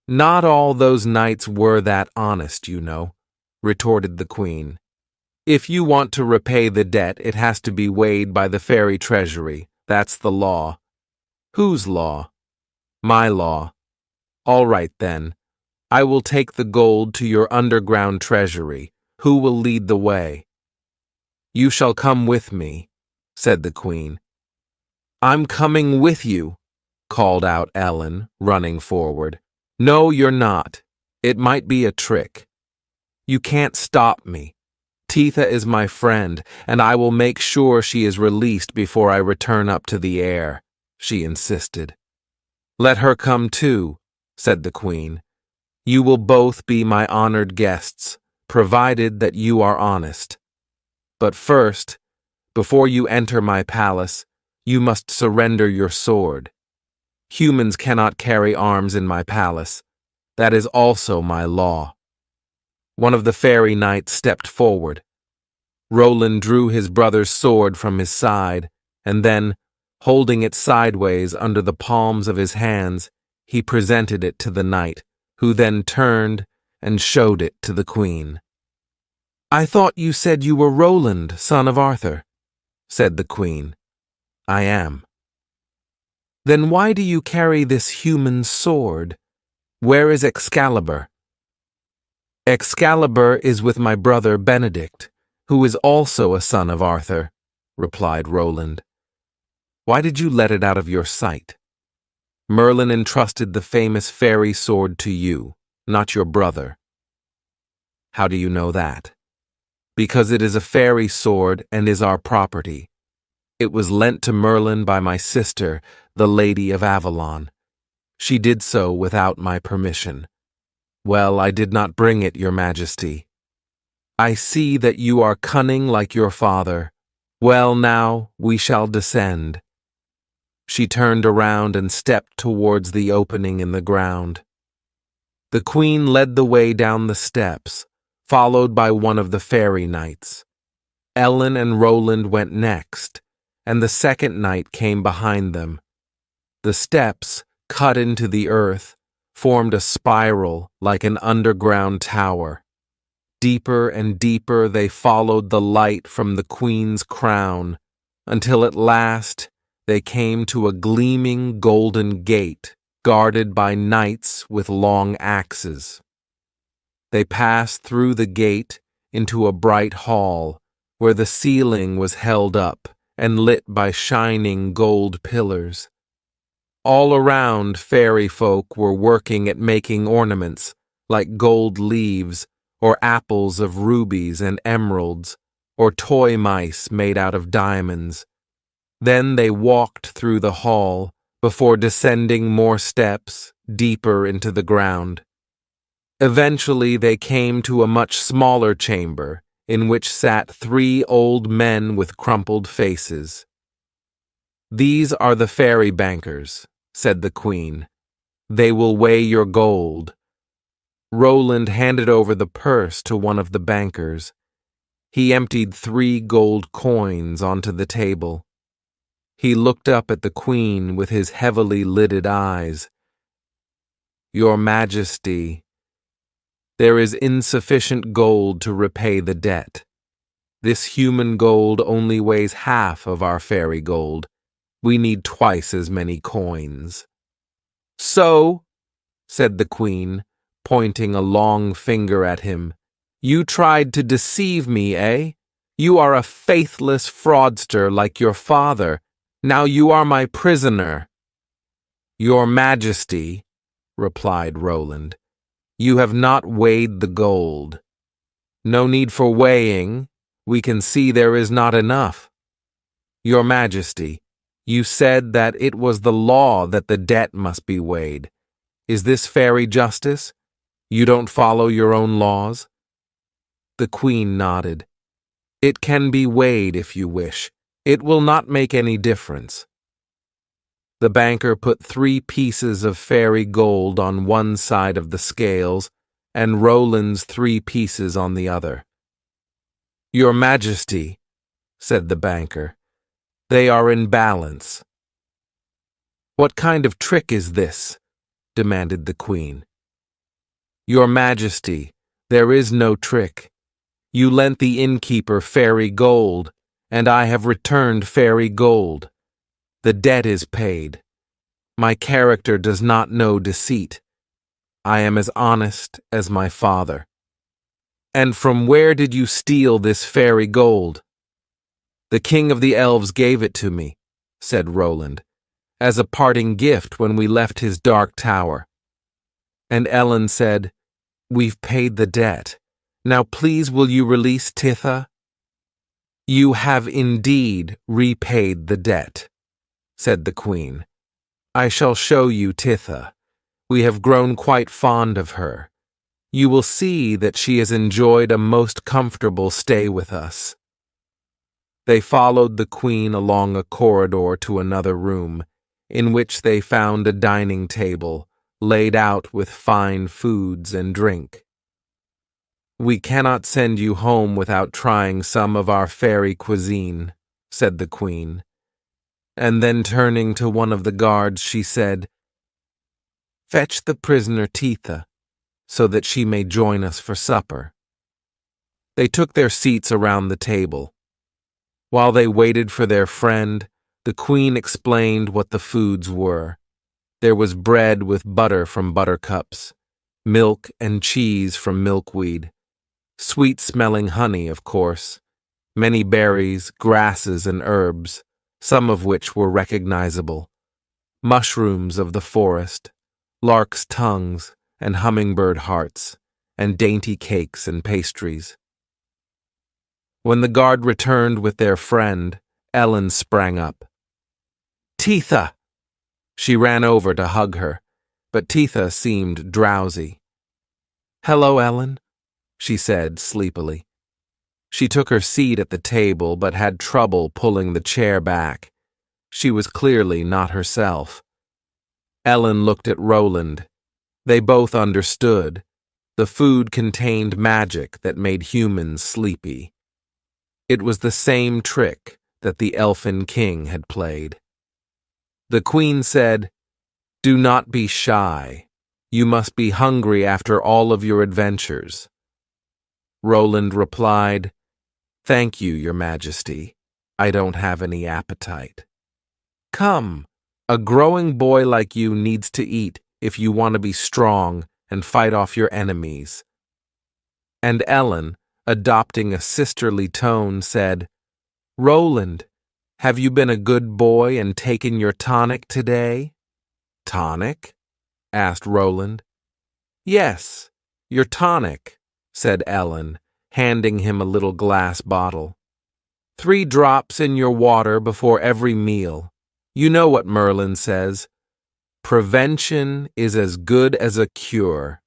"Not all those knights were that honest, you know," retorted the queen. "If you want to repay the debt, it has to be weighed by the fairy treasury. That's the law." "Whose law?" "My law." "All right, then. I will take the gold to your underground treasury. Who will lead the way?" "You shall come with me," said the queen. "I'm coming with you," called out Ellen, running forward. "No, you're not. It might be a trick. You can't stop me. Titha is my friend, and I will make sure she is released before I return up to the air," she insisted. "Let her come too," said the queen. "You will both be my honored guests, provided that you are honest. But first, before you enter my palace, you must surrender your sword. Humans cannot carry arms in my palace. That is also my law." One of the fairy knights stepped forward. Roland drew his brother's sword from his side, and then, holding it sideways under the palms of his hands, he presented it to the knight, who then turned and showed it to the queen. "I thought you said you were Roland, son of Arthur," said the queen. "I am." "Then why do you carry this human sword? Where is Excalibur?" "Excalibur is with my brother Benedict, who is also a son of Arthur," replied Roland. "Why did you let it out of your sight? Merlin entrusted the famous fairy sword to you, not your brother." "How do you know that?" "Because it is a fairy sword and is our property. It was lent to Merlin by my sister, the Lady of Avalon. She did so without my permission. Well, I did not bring it, Your Majesty. I see that you are cunning like your father, Well, now we shall descend. She turned around and stepped towards the opening in the ground. The queen led the way down the steps, followed by one of the fairy knights. Ellen and Roland went next, and the second knight came behind them. The steps, cut into the earth, formed a spiral like an underground tower. Deeper and deeper they followed the light from the queen's crown, until at last they came to a gleaming golden gate guarded by knights with long axes. They passed through the gate into a bright hall, where the ceiling was held up and lit by shining gold pillars. All around, fairy folk were working at making ornaments, like gold leaves, or apples of rubies and emeralds, or toy mice made out of diamonds. Then they walked through the hall, before descending more steps, deeper into the ground. Eventually they came to a much smaller chamber, in which sat 3 old men with crumpled faces. "These are the fairy bankers," said the queen. "They will weigh your gold." Roland handed over the purse to one of the bankers. He emptied 3 gold coins onto the table. He looked up at the queen with his heavily lidded eyes. "Your Majesty, there is insufficient gold to repay the debt. This human gold only weighs half of our fairy gold. We need twice as many coins." "So," said the queen, pointing a long finger at him, "you tried to deceive me, eh? You are a faithless fraudster like your father. Now you are my prisoner." "Your Majesty," replied Roland, "you have not weighed the gold. No need for weighing. We can see there is not enough. Your Majesty, you said that it was the law that the debt must be weighed. Is this fairy justice? You don't follow your own laws?" The queen nodded. "It can be weighed if you wish. It will not make any difference." The banker put 3 pieces of fairy gold on one side of the scales and Roland's 3 pieces on the other. "Your Majesty," said the banker, "they are in balance." "What kind of trick is this?" demanded the queen. "Your Majesty, there is no trick. You lent the innkeeper fairy gold, and I have returned fairy gold. The debt is paid. My character does not know deceit. I am as honest as my father." "And from where did you steal this fairy gold?" "The king of the elves gave it to me," said Roland, "as a parting gift when we left his dark tower." And Ellen said, "We've paid the debt. Now please will you release Titha?" "You have indeed repaid the debt," said the queen. "I shall show you Titha. We have grown quite fond of her. You will see that she has enjoyed a most comfortable stay with us." They followed the queen along a corridor to another room, in which they found a dining table, laid out with fine foods and drink. "We cannot send you home without trying some of our fairy cuisine," said the queen. And then turning to one of the guards, she said, "Fetch the prisoner Titha, so that she may join us for supper." They took their seats around the table. While they waited for their friend, the queen explained what the foods were. There was bread with butter from buttercups, milk and cheese from milkweed, sweet-smelling honey, of course, many berries, grasses, and herbs, some of which were recognizable, mushrooms of the forest, lark's tongues and hummingbird hearts, and dainty cakes and pastries. When the guard returned with their friend, Ellen sprang up. "Titha!" She ran over to hug her, but Titha seemed drowsy. "Hello, Ellen," she said sleepily. She took her seat at the table but had trouble pulling the chair back. She was clearly not herself. Ellen looked at Roland. They both understood. The food contained magic that made humans sleepy. It was the same trick that the Elfin King had played. The Queen said, "Do not be shy. You must be hungry after all of your adventures." Roland replied, "Thank you, Your Majesty. I don't have any appetite." "Come, a growing boy like you needs to eat if you want to be strong and fight off your enemies." And Ellen, adopting a sisterly tone, said, "Roland, have you been a good boy and taken your tonic today?" "Tonic?" asked Roland. "Yes, your tonic," said Ellen, handing him a little glass bottle. 3 drops in your water before every meal. You know what Merlin says. Prevention is as good as a cure.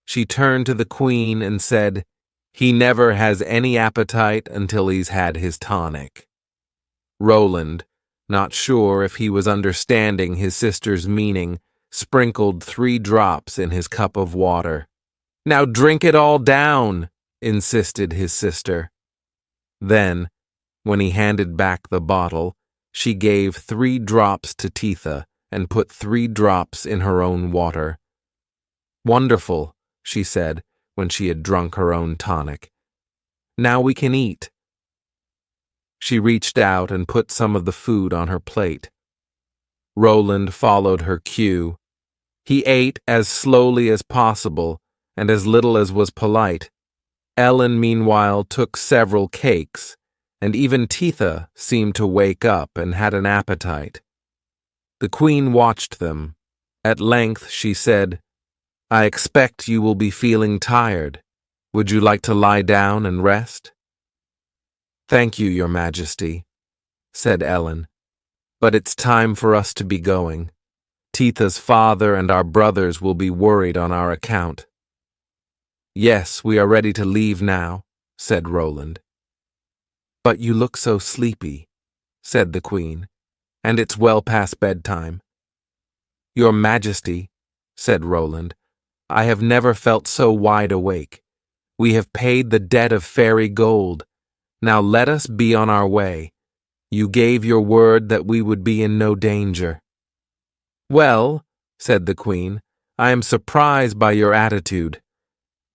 She turned to the Queen and said, "He never has any appetite until he's had his tonic." Roland, not sure if he was understanding his sister's meaning, sprinkled 3 drops in his cup of water. "Now drink it all down," insisted his sister. Then, when he handed back the bottle, she gave 3 drops to Titha and put 3 drops in her own water. "Wonderful," she said when she had drunk her own tonic. "Now we can eat." She reached out and put some of the food on her plate. Roland followed her cue. He ate as slowly as possible and as little as was polite. Ellen, meanwhile, took several cakes, and even Titha seemed to wake up and had an appetite. The Queen watched them. At length she said, "I expect you will be feeling tired. Would you like to lie down and rest?" "Thank you, Your Majesty," said Ellen, "but it's time for us to be going. Titha's father and our brothers will be worried on our account." "Yes, we are ready to leave now," said Roland. "But you look so sleepy," said the Queen, "and it's well past bedtime." "Your Majesty," said Roland, "I have never felt so wide awake. We have paid the debt of fairy gold. Now let us be on our way. You gave your word that we would be in no danger." "Well," said the Queen, "I am surprised by your attitude.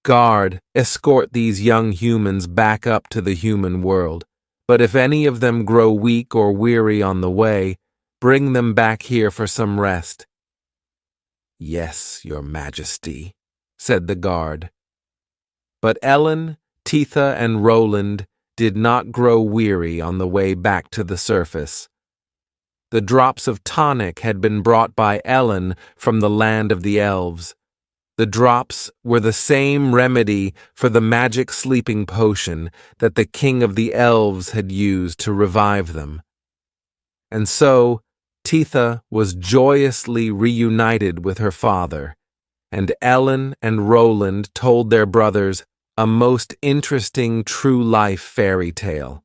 Guard, escort these young humans back up to the human world. But if any of them grow weak or weary on the way, bring them back here for some rest." "Yes, Your Majesty," said the guard. But Ellen, Titha, and Roland did not grow weary on the way back to the surface. The drops of tonic had been brought by Ellen from the land of the elves. The drops were the same remedy for the magic sleeping potion that the king of the elves had used to revive them. And so, Titha was joyously reunited with her father, and Ellen and Roland told their brothers a most interesting true-life fairy tale.